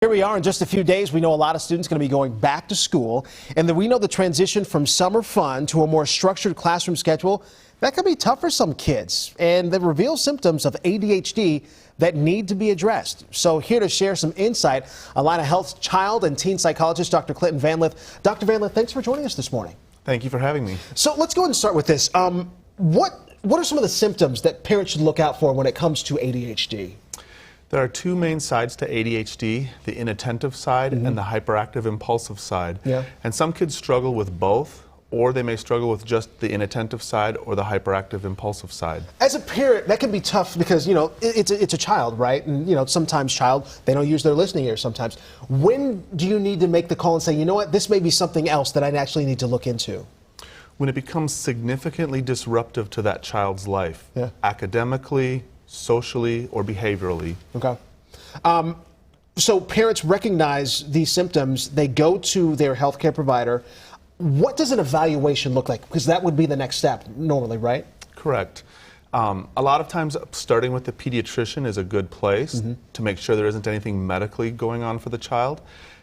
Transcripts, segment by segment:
Here we are in just a few days. We know a lot of students going to be going back to school, and then we know the transition from summer fun to a more structured classroom schedule, that can be tough for some kids, and that reveals symptoms of ADHD that need to be addressed. So here to share some insight, Allina Health child and teen psychologist Dr. Clinten Vanlith. Dr. Vanlith, thanks for joining us this morning. Thank you for having me. So let's go ahead and start with this. What are some of the symptoms that parents should look out for when it comes to ADHD? There are two main sides to ADHD, the inattentive side and the hyperactive impulsive side. Yeah. And some kids struggle with both, or they may struggle with just the inattentive side or the hyperactive impulsive side. As a parent, that can be tough because, you know, it's a child, right? And, you know, sometimes they don't use their listening ears sometimes. When do you need to make the call and say, you know what, this may be something else that I actually need to look into? When it becomes significantly disruptive to that child's life, academically, socially, or behaviorally. Okay. So parents recognize these symptoms, they go to their healthcare provider. What does an evaluation look like? Because that would be the next step normally, right? Correct. A lot of times starting with the pediatrician is a good place to make sure there isn't anything medically going on for the child.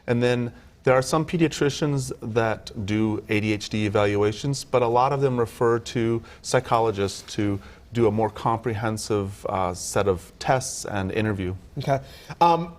And then there are some pediatricians that do ADHD evaluations, but a lot of them refer to psychologists to do a more comprehensive set of tests and interview. Okay.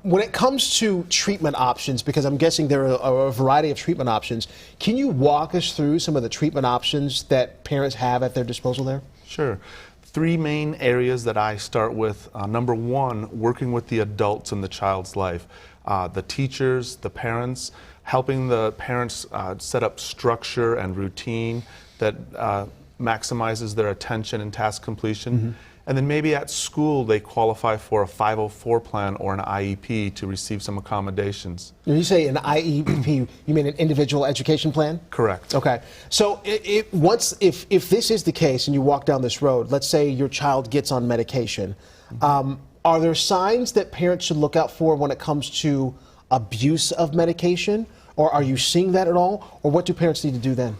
When it comes to treatment options, because I'm guessing there are a variety of treatment options, can you walk us through some of the treatment options that parents have at their disposal there? Sure. Three main areas that I start with. Number one, working with the adults in the child's life. The teachers, the parents, helping the parents set up structure and routine that maximizes their attention and task completion. And then maybe at school they qualify for a 504 plan or an IEP to receive some accommodations. When you say an IEP, you mean an individual education plan? Correct. Okay. So if this is the case and you walk down this road, let's say your child gets on medication, are there signs that parents should look out for when it comes to abuse of medication? Or are you seeing that at all? Or what do parents need to do then?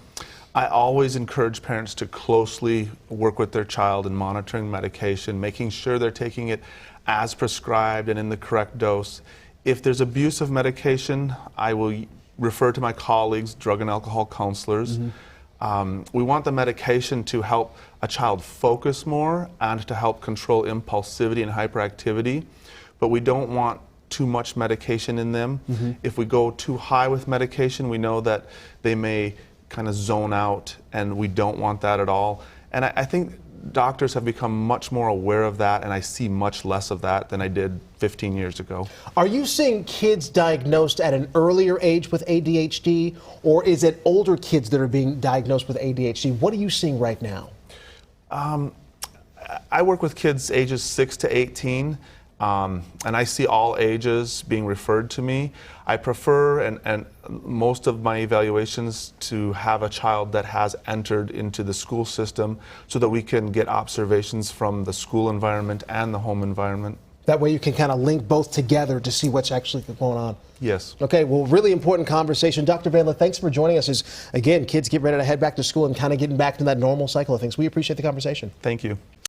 I always encourage parents to closely work with their child in monitoring medication, making sure they're taking it as prescribed and in the correct dose. If there's abuse of medication, I will refer to my colleagues, drug and alcohol counselors. We want the medication to help a child focus more and to help control impulsivity and hyperactivity, but we don't want too much medication in them. If we go too high with medication, we know that they may kind of zone out, and we don't want that at all. And I think doctors have become much more aware of that, and I see much less of that than I did 15 years ago. Are you seeing kids diagnosed at an earlier age with ADHD, or is it older kids that are being diagnosed with ADHD? What are you seeing right now? I work with kids ages 6 to 18. And I see all ages being referred to me. I prefer, and most of my evaluations, to have a child that has entered into the school system so that we can get observations from the school environment and the home environment. That way you can kind of link both together to see what's actually going on. Yes. Okay, well, really important conversation. Dr. Vanlith, thanks for joining us as, again, kids get ready to head back to school and kind of getting back to that normal cycle of things. We appreciate the conversation. Thank you.